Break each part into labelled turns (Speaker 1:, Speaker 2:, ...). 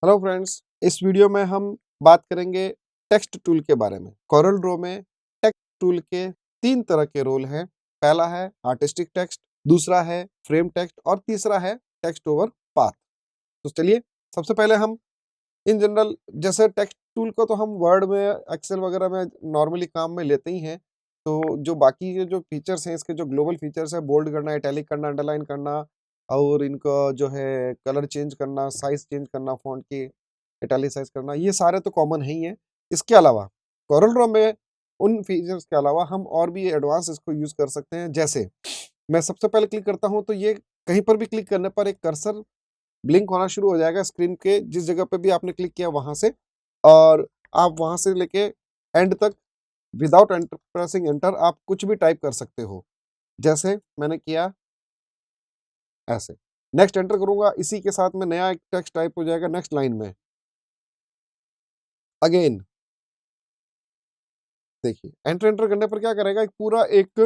Speaker 1: Hello friends, इस video में हम बात करेंगे टेक्स्ट टूल के बारे में। कोरल ड्रॉ में टेक्स्ट टूल के 3 तरह के रोल हैं। पहला है आर्टिस्टिक टेक्स्ट, दूसरा है फ्रेम टेक्स्ट और तीसरा है टेक्स्ट ओवर पाथ। तो चलिए सबसे पहले हम इन जनरल जैसे टेक्स्ट टूल को तो हम वर्ड में, एक्सेल वगैरह में नॉर्मली काम में लेते ही हैं। तो जो बाकी के जो फीचर्स हैं, इसके जो ग्लोबल फीचर्स है, बोल्ड करना, इटैलिक करना, अंडरलाइन करना और इनका जो है कलर चेंज करना, साइज चेंज करना, फॉन्ट की इटैलिसाइज करना, ये सारे तो कॉमन है ही हैं। इसके अलावा कोरल ड्रॉ में उन फीचर्स के अलावा हम और भी एडवांस इसको यूज़ कर सकते हैं। जैसे मैं सबसे पहले क्लिक करता हूँ तो ये कहीं पर भी क्लिक करने पर एक कर्सर ब्लिंक होना शुरू हो जाएगा स्क्रीन के जिस जगह पे भी आपने क्लिक किया वहां से, और आप वहां से लेके एंड तक विदाउट प्रेसिंग एंटर आप कुछ भी टाइप कर सकते हो। जैसे मैंने किया ऐसे, नेक्स्ट एंटर करूंगा, इसी के साथ में नया एक टेक्स्ट टाइप हो जाएगा नेक्स्ट लाइन में। अगेन देखिए एंटर एंटर करने पर क्या करेगा, एक पूरा एक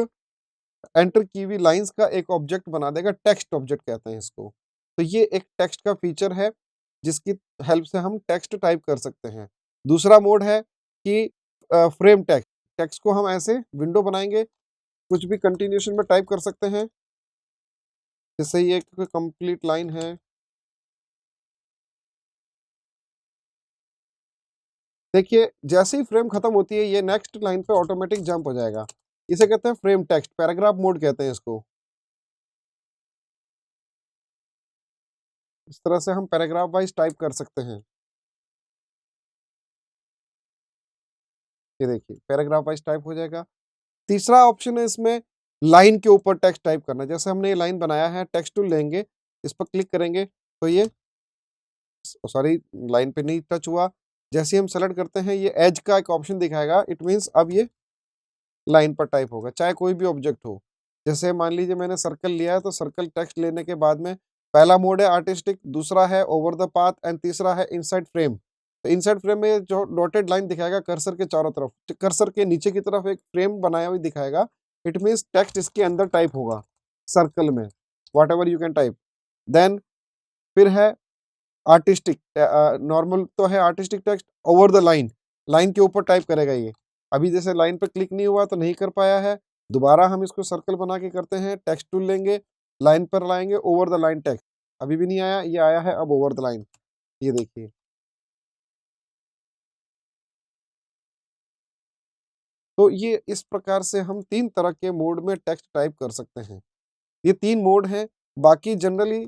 Speaker 1: एंटर की हुई लाइंस का एक ऑब्जेक्ट बना देगा। टेक्स्ट ऑब्जेक्ट कहते हैं इसको। तो ये एक टेक्स्ट का फीचर है जिसकी हेल्प से हम टेक्स्ट टाइप कर सकते हैं। दूसरा मोड है कि फ्रेम टेक्स्ट, टेक्स्ट को हम ऐसे विंडो बनाएंगे, कुछ भी कंटिन्यूशन में टाइप कर सकते हैं। जैसे ये एक कंप्लीट लाइन है, देखिए जैसे ही फ्रेम खत्म होती है ये नेक्स्ट लाइन पे ऑटोमेटिक जंप हो जाएगा। इसे कहते हैं फ्रेम टेक्स्ट, पैराग्राफ मोड कहते हैं इसको। इस तरह से हम पैराग्राफ वाइज टाइप कर सकते हैं। ये देखिए पैराग्राफ वाइज टाइप हो जाएगा। तीसरा ऑप्शन है इसमें लाइन के ऊपर टेक्स्ट टाइप करना। जैसे हमने ये लाइन बनाया है, टेक्स्ट टूल लेंगे, इस पर क्लिक करेंगे तो ये सॉरी लाइन पे नहीं टच हुआ। जैसे ही हम सेलेक्ट करते हैं ये एज का एक ऑप्शन दिखाएगा, इट मीन्स अब ये लाइन पर टाइप होगा, चाहे कोई भी ऑब्जेक्ट हो। जैसे मान लीजिए मैंने सर्कल लिया है तो सर्कल टेक्स्ट लेने के बाद में पहला मोड है आर्टिस्टिक, दूसरा है ओवर द पाथ एंड तीसरा है इनसाइड फ्रेम। तो इनसाइड फ्रेम में जो डॉटेड लाइन दिखाएगा कर्सर के चारों तरफ, कर्सर के नीचे की तरफ एक फ्रेम बनाया हुआ दिखाएगा। इट मीन्स टेक्स्ट इसके अंदर टाइप होगा सर्कल में, whatever you can type. Then फिर है आर्टिस्टिक, नॉर्मल तो है artistic text, over the line, line के ऊपर टाइप करेगा ये। अभी जैसे लाइन पर क्लिक नहीं हुआ तो नहीं कर पाया है, दोबारा हम इसको सर्कल बना के करते हैं, टेक्स्ट टूल लेंगे, लाइन पर लाएंगे, ओवर द लाइन टेक्स्ट, अभी भी नहीं आया, ये आया है अब ओवर द लाइन। ये देखिए तो ये इस प्रकार से हम 3 तरह के मोड में टेक्स्ट टाइप कर सकते हैं। ये 3 मोड हैं। बाकी जनरली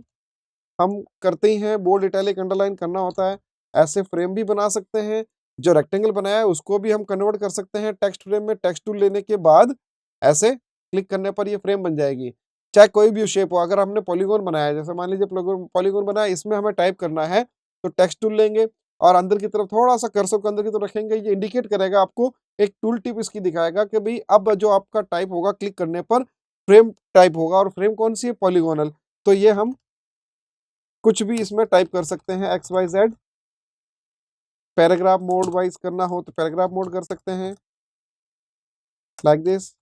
Speaker 1: हम करते ही हैं, बोल्ड इटैलिक अंडरलाइन करना होता है। ऐसे फ्रेम भी बना सकते हैं, जो रेक्टेंगल बनाया है उसको भी हम कन्वर्ट कर सकते हैं टेक्स्ट फ्रेम में। टेक्स्ट टूल लेने के बाद ऐसे क्लिक करने पर ये फ्रेम बन जाएगी, चाहे कोई भी शेप हो। अगर हमने पॉलीगॉन बनाया है, जैसे मान लीजिए पॉलीगॉन बनाया, इसमें हमें टाइप करना है तो टेक्स्ट टूल लेंगे और अंदर की तरफ थोड़ा सा कर्सर को अंदर की तरफ रखेंगे, ये इंडिकेट करेगा आपको, एक टूल टिप इसकी दिखाएगा कि भाई अब जो आपका टाइप होगा क्लिक करने पर फ्रेम टाइप होगा, और फ्रेम कौन सी है, पॉलीगोनल। तो ये हम कुछ भी इसमें टाइप कर सकते हैं, X Y Z. Paragraph mode wise करना हो तो पैराग्राफ मोड कर सकते हैं, लाइक दिस।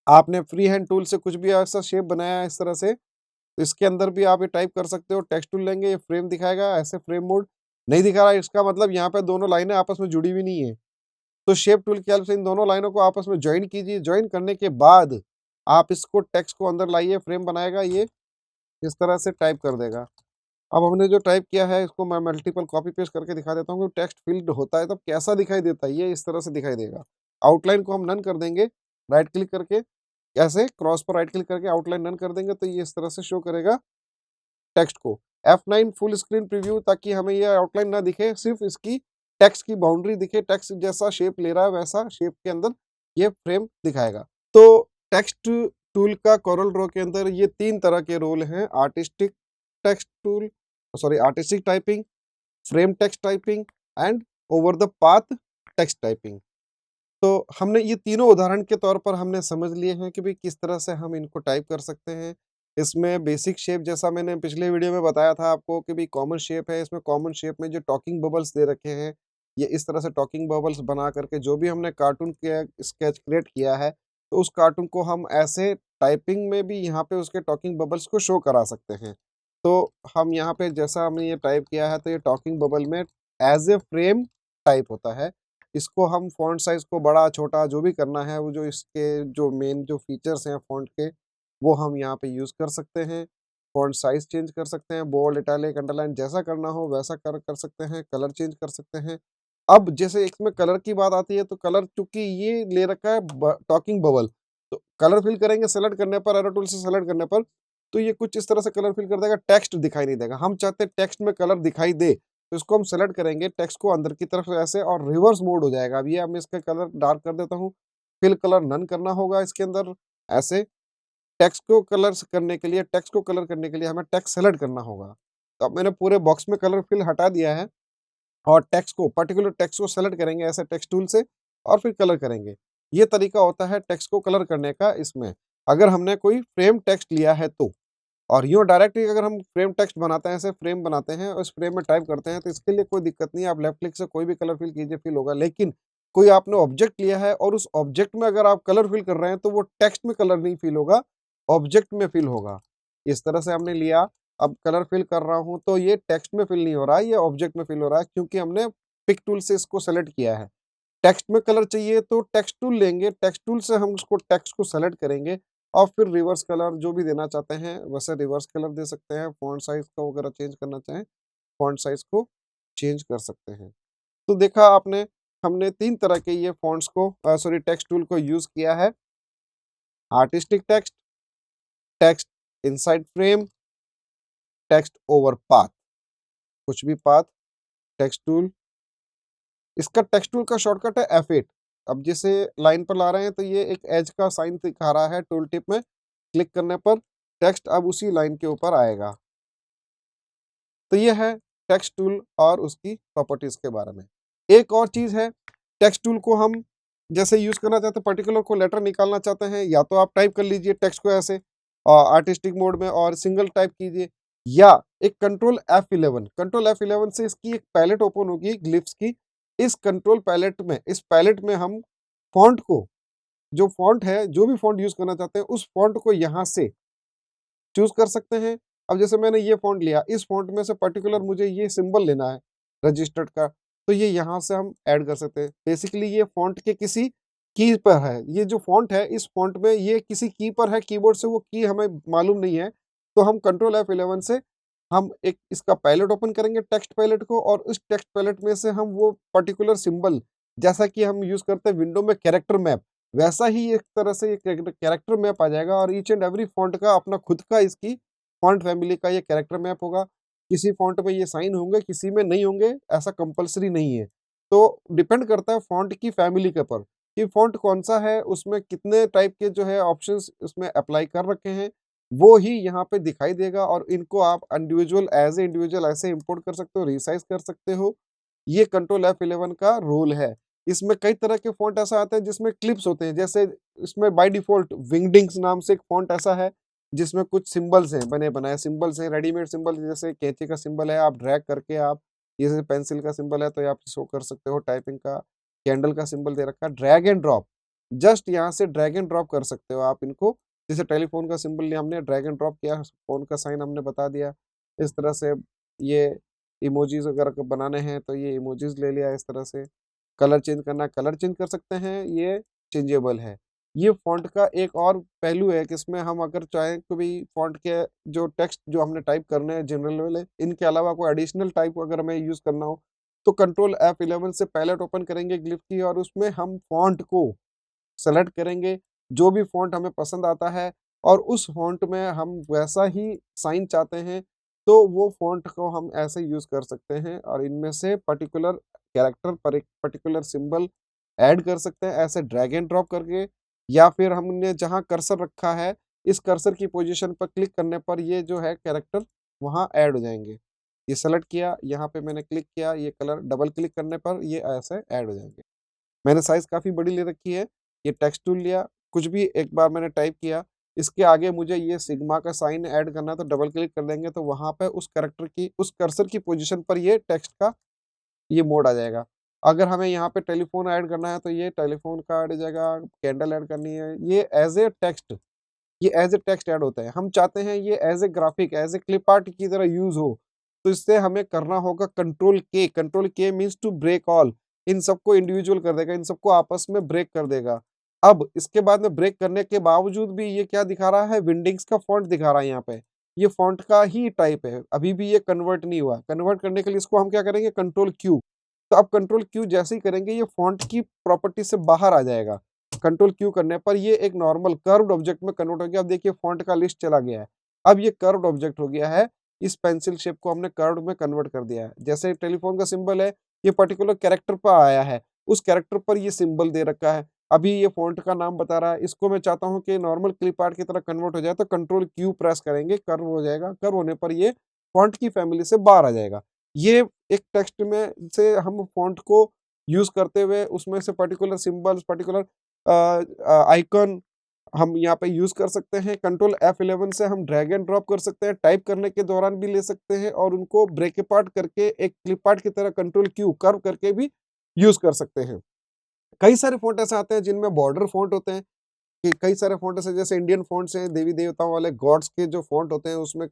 Speaker 1: आपने फ्री हैंड टूल से कुछ भी ऐसा शेप बनाया है इस तरह से, तो इसके अंदर भी आप ये टाइप कर सकते हो। टेक्स्ट टूल लेंगे, ये फ्रेम दिखाएगा, ऐसे फ्रेम मोड नहीं दिखा रहा है, इसका मतलब यहाँ पे दोनों लाइनें आपस में जुड़ी हुई नहीं है। तो शेप टूल की हेल्प से इन दोनों लाइनों को आपस में ज्वाइन कीजिए। ज्वाइन करने के बाद आप इसको टेक्स्ट को अंदर लाइए, फ्रेम बनाएगा, ये इस तरह से टाइप कर देगा। अब हमने जो टाइप किया है इसको मैं मल्टीपल कॉपी पेस्ट करके दिखा देता हूँ कि टेक्स्ट फील्ड होता है तब कैसा दिखाई देता है। ये इस तरह से दिखाई देगा। आउटलाइन को हम नन कर देंगे, राइट क्लिक करके ऐसे क्रॉस पर राइट क्लिक करके आउटलाइन नन कर देंगे तो ये इस तरह से शो करेगा टेक्स्ट को। F9 फुल स्क्रीन प्रीव्यू, ताकि हमें ये आउटलाइन ना दिखे, सिर्फ इसकी टेक्स्ट की बाउंड्री दिखे। टेक्स्ट जैसा शेप ले रहा है वैसा शेप के अंदर ये फ्रेम दिखाएगा। तो टेक्स्ट टूल का कोरल ड्रॉ के अंदर ये 3 तरह के रोल हैं, artistic text tool, sorry artistic typing, frame text typing and over the path text typing. तो हमने ये तीनों उदाहरण के तौर पर हमने समझ लिए हैं कि भाई किस तरह से हम इनको टाइप कर सकते हैं। इसमें बेसिक शेप जैसा मैंने पिछले वीडियो में बताया था आपको कि भाई कॉमन शेप है, इसमें कॉमन शेप में जो टॉकिंग बबल्स दे रखे हैं, ये इस तरह से टॉकिंग बबल्स बना करके जो भी हमने कार्टून के स्केच क्रिएट किया है तो उस कार्टून को हम ऐसे टाइपिंग में भी यहाँ पे उसके टॉकिंग बबल्स को शो करा सकते हैं। तो हम यहाँ पे जैसा हमने ये टाइप किया है तो ये टॉकिंग बबल में एज ए फ्रेम टाइप होता है। इसको हम फॉन्ट साइज को बड़ा छोटा जो भी करना है, वो जो इसके जो मेन जो फीचर्स हैं फॉन्ट के, वो हम यहाँ पे यूज़ कर सकते हैं। फॉन्ट साइज चेंज कर सकते हैं, बोल्ड, इटैलिक, अंडरलाइन जैसा करना हो वैसा कर सकते हैं। कलर चेंज कर सकते हैं। अब जैसे इसमें कलर की बात आती है तो कलर चूंकि ये ले रखा है टॉकिंग बबल, तो कलर फिल करेंगे सेलेक्ट करने पर, एरो टूल से सेलेक्ट करने पर, तो ये कुछ इस तरह से कलर फिल कर देगा, टेक्स्ट दिखाई नहीं देगा। हम चाहते हैं टेक्स्ट में कलर दिखाई दे, तो इसको हम सेलेक्ट करेंगे टेक्स्ट को अंदर की तरफ ऐसे, और रिवर्स मोड हो जाएगा। अब ये मैं इसका कलर डार्क कर देता हूँ। फिल कलर नन करना होगा इसके अंदर ऐसे। टेक्स्ट को कलर करने के लिए हमें टेक्स्ट सेलेक्ट करना होगा। तो अब मैंने पूरे बॉक्स में कलर फिल हटा दिया है, और टेक्स्ट को, पर्टिकुलर टेक्स्ट को सेलेक्ट करेंगे ऐसे टेक्स्ट टूल से, और फिर कलर करेंगे। ये तरीका होता है टेक्स्ट को कलर करने का इसमें, अगर हमने कोई फ्रेम टेक्स्ट लिया है तो। और यूँ डायरेक्टली अगर हम फ्रेम टेक्स्ट बनाते हैं, ऐसे फ्रेम बनाते हैं और उस फ्रेम में टाइप करते हैं, तो इसके लिए कोई दिक्कत नहीं है। आप लेफ्ट क्लिक से कोई भी कलर फिल कीजिए, फिल होगा। लेकिन कोई आपने ऑब्जेक्ट लिया है और उस ऑब्जेक्ट में अगर आप कलर फिल कर रहे हैं, तो वो टेक्स्ट में कलर नहीं फिल होगा, ऑब्जेक्ट में फिल होगा। इस तरह से हमने लिया, अब कलर फिल कर रहा हूँ तो ये टेक्स्ट में फिल नहीं हो रहा है, ये ऑब्जेक्ट में फिल हो रहा है, क्योंकि हमने पिक टूल से इसको सेलेक्ट किया है। टेक्स्ट में कलर चाहिए तो टेक्स्ट टूल लेंगे, टेक्स्ट टूल से हम उसको टेक्स्ट को सेलेक्ट करेंगे, और फिर रिवर्स कलर जो भी देना चाहते हैं वैसे रिवर्स कलर दे सकते हैं। फॉन्ट साइज को वगैरह चेंज करना चाहें, फॉन्ट साइज को चेंज कर सकते हैं। तो देखा आपने, हमने 3 तरह के ये फॉन्ट्स को टेक्स्ट टूल को यूज किया है। Artistic text, text inside frame, text over path, कुछ भी पाथ, टेक्स्ट टूल। इसका टेक्स्ट टूल का शॉर्टकट है F8। अब जैसे लाइन पर ला रहे हैं तो ये एक एज का साइन दिखा रहा है टूल टिप में, क्लिक करने पर टेक्स्ट अब उसी लाइन के ऊपर आएगा। तो ये है टेक्स्ट टूल और उसकी प्रॉपर्टीज के बारे में। एक और चीज है, टेक्स्ट टूल को हम जैसे यूज करना चाहते हैं, पर्टिकुलर को लेटर निकालना चाहते हैं, या तो आप टाइप कर लीजिए टेक्स्ट को ऐसे आर्टिस्टिक मोड में और सिंगल टाइप कीजिए, या एक कंट्रोल F11 से इसकी एक पैलेट ओपन होगी ग्लिफ्स की। इस कंट्रोल पैलेट में, इस पैलेट में हम फॉन्ट को, जो फॉन्ट है, जो भी फॉन्ट यूज करना चाहते हैं, उस फॉन्ट को यहाँ से चूज कर सकते हैं। अब जैसे मैंने ये फॉन्ट लिया, इस फॉन्ट में से पर्टिकुलर मुझे ये सिंबल लेना है रजिस्टर्ड का, तो ये यहाँ से हम ऐड कर सकते हैं। बेसिकली ये फॉन्ट के किसी की पर है, ये जो फॉन्ट है इस फॉन्ट में ये किसी की पर है, कीबोर्ड से वो की हमें मालूम नहीं है, तो हम कंट्रोल F11 से हम एक इसका पैलेट ओपन करेंगे, टेक्स्ट पैलेट को, और उस टेक्स्ट पैलेट में से हम वो पर्टिकुलर सिंबल, जैसा कि हम यूज करते हैं विंडो में कैरेक्टर मैप, वैसा ही एक तरह से ये कैरेक्टर मैप आ जाएगा, और ईच एंड एवरी फॉन्ट का अपना खुद का, इसकी फॉन्ट फैमिली का ये कैरेक्टर मैप होगा। किसी फॉन्ट में ये साइन होंगे, किसी में नहीं होंगे, ऐसा कंपलसरी नहीं है। तो डिपेंड करता है फॉन्ट की फैमिली के पर कि फॉन्ट कौन सा है, उसमें कितने टाइप के जो है ऑप्शंस उसमें अप्लाई कर रखे हैं, वो ही यहाँ पे दिखाई देगा। और इनको आप इंडिविजुअल एज ए इंडिविजुअल ऐसे इंपोर्ट कर सकते हो, रिसाइज कर सकते हो। ये कंट्रोल F11 का रोल है। इसमें कई तरह के फॉन्ट ऐसा आते हैं जिसमें क्लिप्स होते हैं, जैसे इसमें बाय डिफॉल्ट विंगडिंग्स नाम से एक फॉन्ट ऐसा है जिसमें कुछ सिंबल्स हैं, बने बनाए सिंबल्स हैं, रेडीमेड सिंबल, जैसे कैंची का सिंबल है, आप ड्रैग करके आप, जैसे पेंसिल का सिंबल है तो आप शो कर सकते हो, टाइपिंग का, कैंडल का सिंबल दे रखा है, ड्रैग एंड ड्रॉप, जस्ट यहाँ से ड्रैग एंड ड्रॉप कर सकते हो आप इनको। जैसे टेलीफोन का सिंबल लिया हमने, ड्रैग एंड ड्रॉप किया, फोन का साइन हमने बता दिया। इस तरह से ये इमोजीज वगैरह को बनाने हैं तो ये इमोजीज ले लिया इस तरह से। कलर चेंज करना, कलर चेंज कर सकते हैं, ये चेंजेबल है। ये फॉन्ट का एक और पहलू है कि इसमें हम अगर चाहें तो भी फॉन्ट के जो टेक्स्ट जो हमने टाइप करने हैं जनरल वाले, इनके अलावा कोई एडिशनल टाइप अगर हमें यूज करना हो, तो कंट्रोल F11 से पैलेट ओपन करेंगे ग्लिफ की, और उसमें हम फॉन्ट को सेलेक्ट करेंगे, जो भी फॉन्ट हमें पसंद आता है, और उस फॉन्ट में हम वैसा ही साइन चाहते हैं, तो वो फॉन्ट को हम ऐसे यूज कर सकते हैं, और इनमें से पर्टिकुलर कैरेक्टर पर एक पर्टिकुलर सिंबल ऐड कर सकते हैं ऐसे ड्रैग एंड ड्रॉप करके, या फिर हमने जहां कर्सर रखा है, इस कर्सर की पोजीशन पर क्लिक करने पर ये जो है कैरेक्टर वहां ऐड हो जाएंगे। ये सेलेक्ट किया, यहाँ पे मैंने क्लिक किया, ये कलर डबल क्लिक करने पर ये ऐसे ऐड हो जाएंगे। मैंने साइज़ काफ़ी बड़ी ले रखी है। ये टेक्स्ट टूल लिया, कुछ भी एक बार मैंने टाइप किया, इसके आगे मुझे ये सिग्मा का साइन ऐड करना है तो डबल क्लिक कर देंगे, तो वहाँ पे उस कैरेक्टर की, उस कर्सर की पोजीशन पर ये टेक्स्ट का ये मोड आ जाएगा। अगर हमें यहाँ पे टेलीफ़ोन ऐड करना है तो ये टेलीफ़ोन का ऐड हो जाएगा, कैंडल ऐड करनी है, ये एज़ ए टेक्स्ट ये एज़ ए टेक्स्ट ऐड होता है। हम चाहते हैं ये as a graphic, as a clip art की तरह यूज़ हो, तो इससे हमें करना होगा कंट्रोल के मीन्स टू ब्रेक ऑल, इन सबको इंडिविजुअल कर देगा, इन सबको आपस में ब्रेक कर देगा। अब इसके बाद में ब्रेक करने के बावजूद भी ये क्या दिखा रहा है, विंडिंग्स का फ़ॉन्ट दिखा रहा है यहाँ पे। ये फ़ॉन्ट का ही टाइप है, अभी भी ये कन्वर्ट नहीं हुआ। कन्वर्ट करने के लिए इसको हम क्या करेंगे, कंट्रोल क्यू। तो अब कंट्रोल क्यू जैसे ही करेंगे ये फ़ॉन्ट की प्रॉपर्टी से बाहर आ जाएगा। कंट्रोल क्यू करने पर ये एक नॉर्मल कर्व्ड ऑब्जेक्ट में कन्वर्ट हो गया। अब देखिए फ़ॉन्ट का लिस्ट चला गया है। अब ये कर्व्ड ऑब्जेक्ट हो गया है। इस पेंसिल शेप को हमने कर्व्ड में कन्वर्ट कर दिया है। जैसे टेलीफ़ोन का सिंबल है, ये पर्टिकुलर कैरेक्टर पर आया है, उस कैरेक्टर पर ये सिंबल दे रखा है। अभी ये फ़ॉन्ट का नाम बता रहा है, इसको मैं चाहता हूँ कि नॉर्मल क्लिप आर्ट की तरह कन्वर्ट हो जाए, तो कंट्रोल क्यू प्रेस करेंगे, कर्व हो जाएगा। कर्व होने पर ये फ़ॉन्ट की फैमिली से बाहर आ जाएगा। ये एक टेक्स्ट में से हम फ़ॉन्ट को यूज़ करते हुए उसमें से पर्टिकुलर सिंबल्स, पर्टिकुलर आइकन हम यहाँ पे यूज़ कर सकते हैं। कंट्रोल F11 से हम ड्रैग एंड ड्रॉप कर सकते हैं, टाइप करने के दौरान भी ले सकते हैं और उनको ब्रेक अपार्ट करके एक क्लिप आर्ट की तरह कंट्रोल क्यू कर्व करके भी यूज़ कर सकते हैं। कई सारे फ़ॉन्ट ऐसे आते हैं जिनमें बॉर्डर फ़ॉन्ट होते हैं, कि कई सारे फ़ॉन्ट ऐसे जैसे इंडियन फ़ॉन्ट्स हैं, देवी-देवताओं वाले गॉड्स के जो फ़ॉन्ट होते हैं उसमें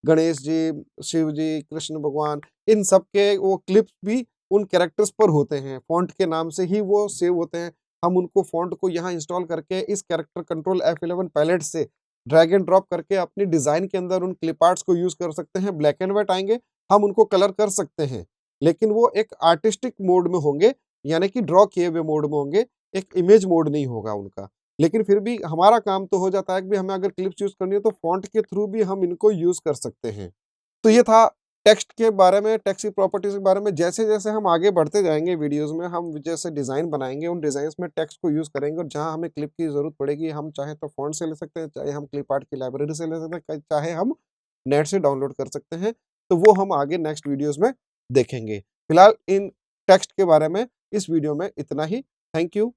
Speaker 1: गणेश जी, शिव जी, कृष्ण भगवान, इन सब के वो क्लिप्स भी उन कैरेक्टर्स पर होते हैं। फ़ॉन्ट के नाम से ही वो सेव होते हैं। हम उनको फ़ॉन्ट को यहाँ इंस्टॉल करके इस कैरेक्टर कंट्रोल F11 पैलेट से ड्रैग एंड ड्रॉप करके अपनी डिज़ाइन के अंदर उन क्लिप आर्ट्स को यूज़ कर सकते हैं। ब्लैक एंड व्हाइट आएँगे, हम उनको कलर कर सकते हैं। लेकिन वो एक आर्टिस्टिक मोड में होंगे, यानी कि ड्रॉ किए हुए मोड में होंगे, एक इमेज मोड नहीं होगा उनका। लेकिन फिर भी हमारा काम तो हो जाता है कि हमें अगर क्लिप्स यूज़ करनी है तो फ़ॉन्ट के थ्रू भी हम इनको यूज़ कर सकते हैं। तो ये था टेक्स्ट के बारे में, टेक्स्ट की प्रॉपर्टीज़ के बारे में। जैसे-जैसे हम आगे बढ़ते जाएँगे वीडियोज़ में, हम जैसे डिज़ाइन बनाएँगे, उन डिज़ाइन्स में टेक्स्ट को यूज़ करेंगे और जहाँ हमें क्लिप की ज़रूरत पड़ेगी, हम चाहे तो फ़ॉन्ट से ले सकते हैं, चाहे हम क्लिप आर्ट की लाइब्रेरी से ले सकते हैं, चाहे हम नेट से डाउनलोड कर सकते हैं। तो वो हम आगे नेक्स्ट वीडियोज़ में देखेंगे। फिलहाल इन टेक्स्ट के बारे में इस वीडियो में इतना ही। Thank you.